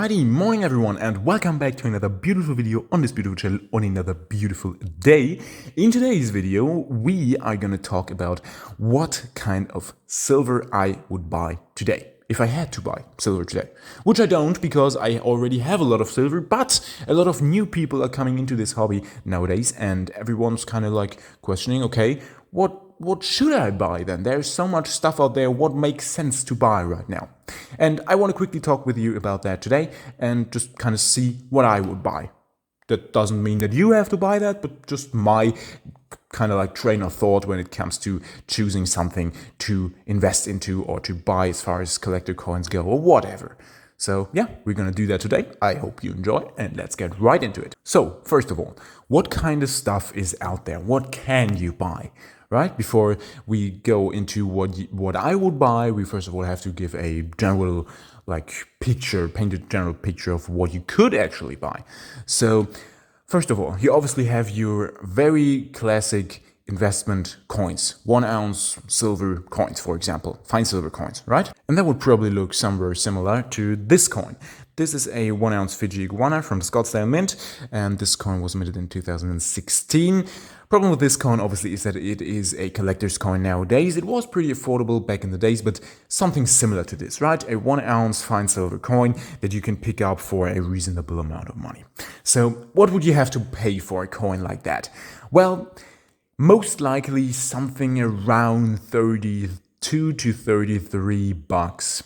Alrighty, morning everyone, and welcome back to another beautiful video on this beautiful channel on another beautiful day. In today's video, we are gonna talk about what kind of silver I would buy today. If I had to buy silver today, which I don't because I already have a lot of silver, but a lot of new people are coming into this hobby nowadays and everyone's kind of like questioning, okay, what should I buy then? There's so much stuff out there, what makes sense to buy right now? And I want to quickly talk with you about that today and just kind of see what I would buy. That doesn't mean that you have to buy that, but just my kind of like train of thought when it comes to choosing something to invest into or to buy as far as collector coins go or whatever. So yeah, we're gonna do that today. I hope you enjoy and let's get right into it. So first of all, what kind of stuff is out there? What can you buy? Right? Before we go into what I would buy, we first of all have to give a general paint a general picture of what you could actually buy. So first of all, you obviously have your very classic investment coins, 1 ounce silver coins, for example, fine silver coins, right? And that would probably look somewhere similar to this coin. This is a 1 ounce Fiji iguana from the Scottsdale Mint, and this coin was minted in 2016. Problem with this coin obviously is that it is a collector's coin nowadays. It was pretty affordable back in the days, but something similar to this, right? A 1 ounce fine silver coin that you can pick up for a reasonable amount of money. So what would you have to pay for a coin like that? Well, most likely something around 32 to 33 bucks.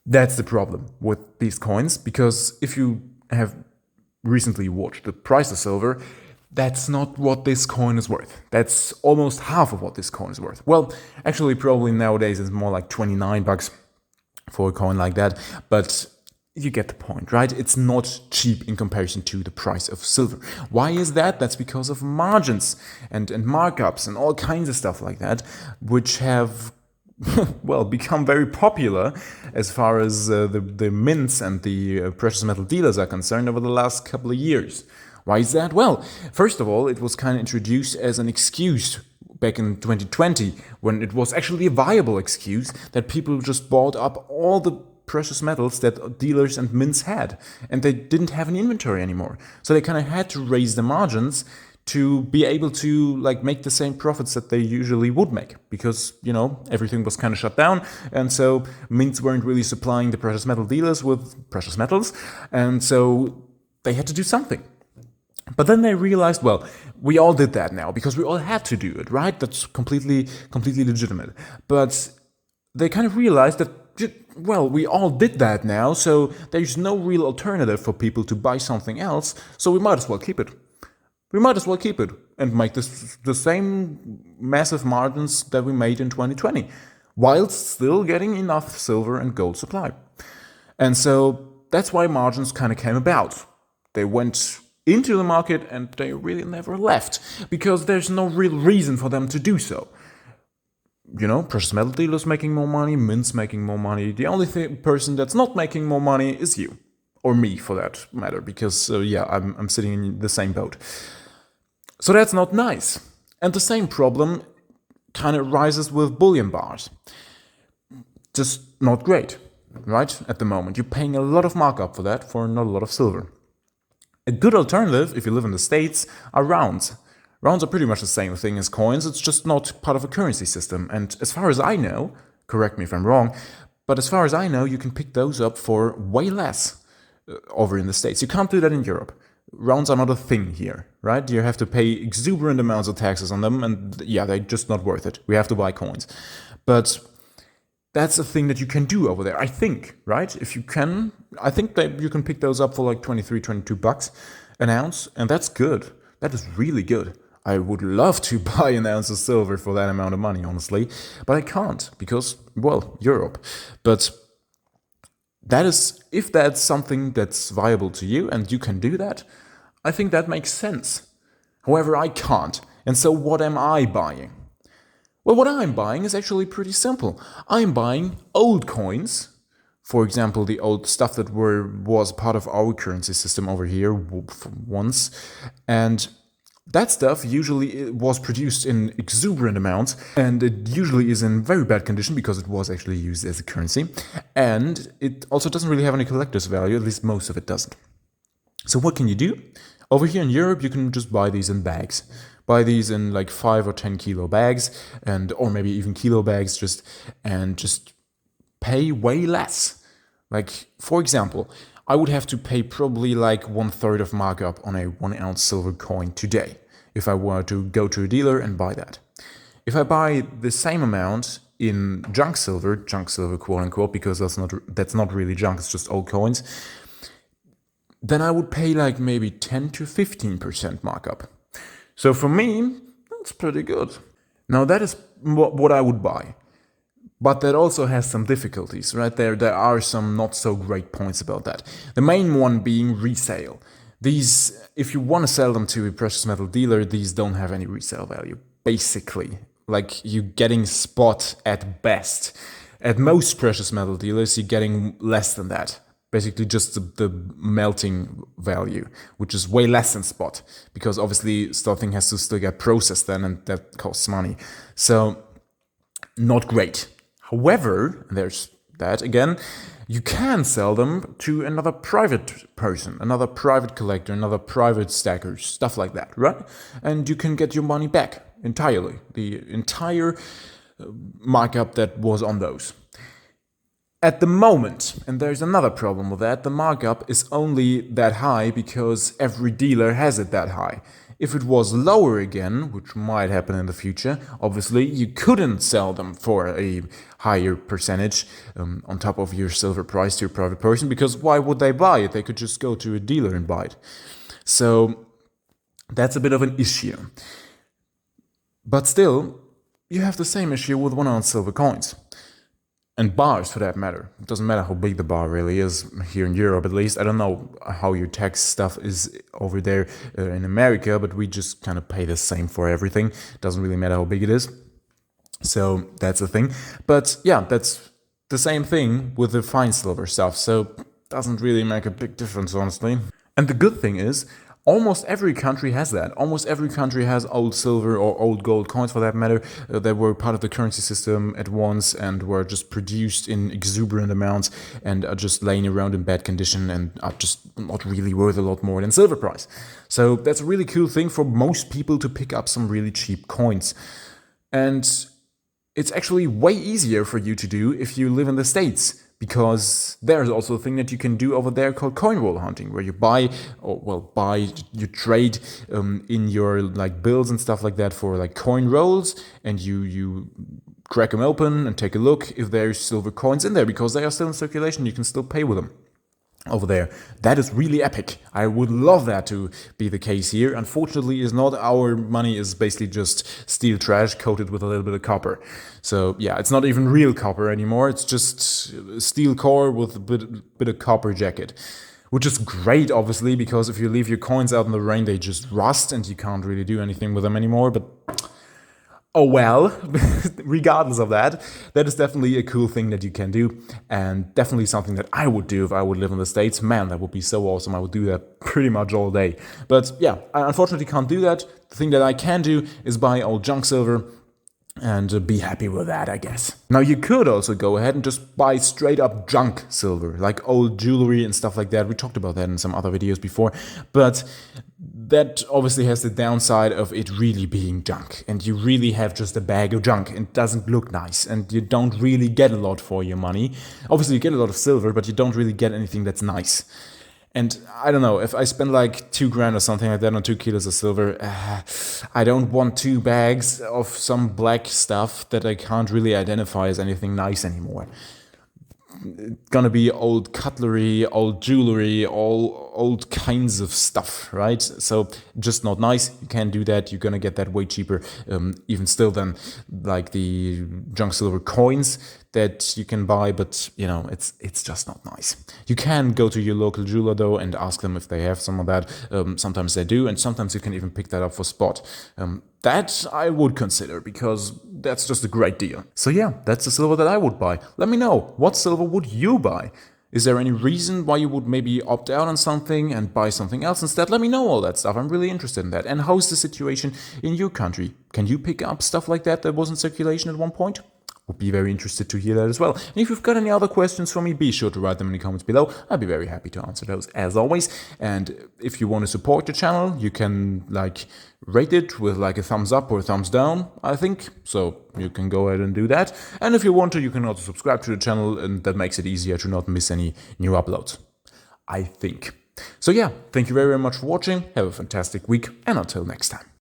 That's the problem with these coins, because if you have recently watched the price of silver, that's not what this coin is worth. That's almost half of what this coin is worth. Well, actually, probably nowadays it's more like 29 bucks for a coin like that, but you get the point, right? It's not cheap in comparison to the price of silver. Why is that? That's because of margins and markups and all kinds of stuff like that, which have well, become very popular as far as the mints and the precious metal dealers are concerned over the last couple of years. Why is that? Well, first of all, it was kind of introduced as an excuse back in 2020, when it was actually a viable excuse that people just bought up all the precious metals that dealers and mints had, and they didn't have an inventory anymore. So they kind of had to raise the margins to be able to make the same profits that they usually would make, because everything was kind of shut down, and so mints weren't really supplying the precious metal dealers with precious metals, and so they had to do something. But then they realized, well, we all did that now because we all had to do it, right? That's completely legitimate. But they kind of realized that, well, we all did that now, so there's no real alternative for people to buy something else, so we might as well keep it. We might as well keep it and make this the same massive margins that we made in 2020, whilst still getting enough silver and gold supply. And so that's why margins kind of came about. They went into the market and they really never left, because there's no real reason for them to do so. Precious metal dealers making more money, mints making more money. The only person that's not making more money is you. Or me, for that matter, because I'm sitting in the same boat. So that's not nice. And the same problem kind of rises with bullion bars. Just not great, right? At the moment, you're paying a lot of markup for that for not a lot of silver. A good alternative, if you live in the States, are rounds. Rounds are pretty much the same thing as coins, it's just not part of a currency system. And as far as I know, correct me if I'm wrong, but as far as I know, you can pick those up for way less over in the States. You can't do that in Europe. Rounds are not a thing here, right? You have to pay exuberant amounts of taxes on them, and they're just not worth it. We have to buy coins. But that's a thing that you can do over there, I think, right? If you can, I think that you can pick those up for like 23, 22 bucks an ounce, and that's good. That is really good. I would love to buy an ounce of silver for that amount of money, honestly, but I can't because, well, Europe. But that is, if that's something that's viable to you and you can do that, I think that makes sense. However, I can't. And so what am I buying? Well, what I'm buying is actually pretty simple. I'm buying old coins, for example, the old stuff that was part of our currency system over here once, and That stuff usually was produced in exuberant amounts, and it usually is in very bad condition because it was actually used as a currency, and it also doesn't really have any collector's value, at least most of it doesn't. So what can you do? Over here in Europe, you can just buy these in bags. Buy these in like 5 or 10 kilo bags, or maybe even kilo bags, just pay way less. Like, for example, I would have to pay probably like 1/3 of markup on a 1 ounce silver coin today if I were to go to a dealer and buy that. If I buy the same amount in junk silver quote unquote, because that's not really junk, it's just old coins, then I would pay like maybe 10 to 15% markup. So for me, that's pretty good. Now that is what I would buy. But that also has some difficulties, right? There are some not so great points about that. The main one being resale. These, if you want to sell them to a precious metal dealer, these don't have any resale value, basically. Like, you're getting spot at best. At most precious metal dealers, you're getting less than that. Basically just the melting value, which is way less than spot, because obviously stuffing has to still get processed then, and that costs money. So, not great. However, there's that again, you can sell them to another private person, another private collector, another private stacker, stuff like that, right? And you can get your money back entirely, the entire markup that was on those. At the moment, and there's another problem with that, the markup is only that high because every dealer has it that high. If it was lower again, which might happen in the future, obviously you couldn't sell them for a higher percentage on top of your silver price to a private person, because why would they buy it? They could just go to a dealer and buy it. So that's a bit of an issue. But still, you have the same issue with 1 ounce silver coins. And bars, for that matter. It doesn't matter how big the bar really is, here in Europe at least. I don't know how your tax stuff is over there in America, but we just kind of pay the same for everything. It doesn't really matter how big it is. So that's the thing. But yeah, that's the same thing with the fine silver stuff. So it doesn't really make a big difference, honestly. And the good thing is, almost every country has that. Almost every country has old silver or old gold coins, for that matter, that were part of the currency system at once and were just produced in exuberant amounts and are just laying around in bad condition and are just not really worth a lot more than silver price. So that's a really cool thing for most people to pick up some really cheap coins. And it's actually way easier for you to do if you live in the States, because there's also a thing that you can do over there called coin roll hunting, where you you trade in your like bills and stuff like that for like coin rolls, and you crack them open and take a look if there's silver coins in there, because they are still in circulation. You can still pay with them over there. That is really epic. I would love that to be the case here. Unfortunately, is not. Our money is basically just steel trash coated with a little bit of copper. So yeah, it's not even real copper anymore. It's just steel core with a bit of copper jacket, which is great, obviously, because if you leave your coins out in the rain, they just rust and you can't really do anything with them anymore. But oh well, regardless of that, that is definitely a cool thing that you can do, and definitely something that I would do if I would live in the States. Man, that would be so awesome. I would do that pretty much all day. But yeah, I unfortunately can't do that. The thing that I can do is buy old junk silver and be happy with that, I guess. Now, you could also go ahead and just buy straight up junk silver, like old jewelry and stuff like that. We talked about that in some other videos before, but that obviously has the downside of it really being junk, and you really have just a bag of junk and it doesn't look nice, and you don't really get a lot for your money. Obviously you get a lot of silver, but you don't really get anything that's nice. And I don't know, if I spend like $2,000 or something like that on 2 kilos of silver, I don't want 2 bags of some black stuff that I can't really identify as anything nice anymore. It's gonna be old cutlery, old jewelry, all old kinds of stuff, right? So just not nice. You can't do that. You're gonna get that way cheaper, even still, than like the junk silver coins that you can buy. But you know, it's just not nice. You can go to your local jeweler though and ask them if they have some of that. Sometimes they do, and sometimes you can even pick that up for spot. That I would consider, because that's just a great deal. So yeah, that's the silver that I would buy. Let me know, what silver would you buy? Is there any reason why you would maybe opt out on something and buy something else instead? Let me know all that stuff. I'm really interested in that. And how's the situation in your country? Can you pick up stuff like that was in circulation at one point? Would be very interested to hear that as well. And if you've got any other questions for me, be sure to write them in the comments below. I'd be very happy to answer those as always. And if you want to support the channel, you can rate it with a thumbs up or a thumbs down, I think. So you can go ahead and do that. And if you want to, you can also subscribe to the channel, and that makes it easier to not miss any new uploads, I think. So yeah, thank you very, very much for watching. Have a fantastic week, and until next time.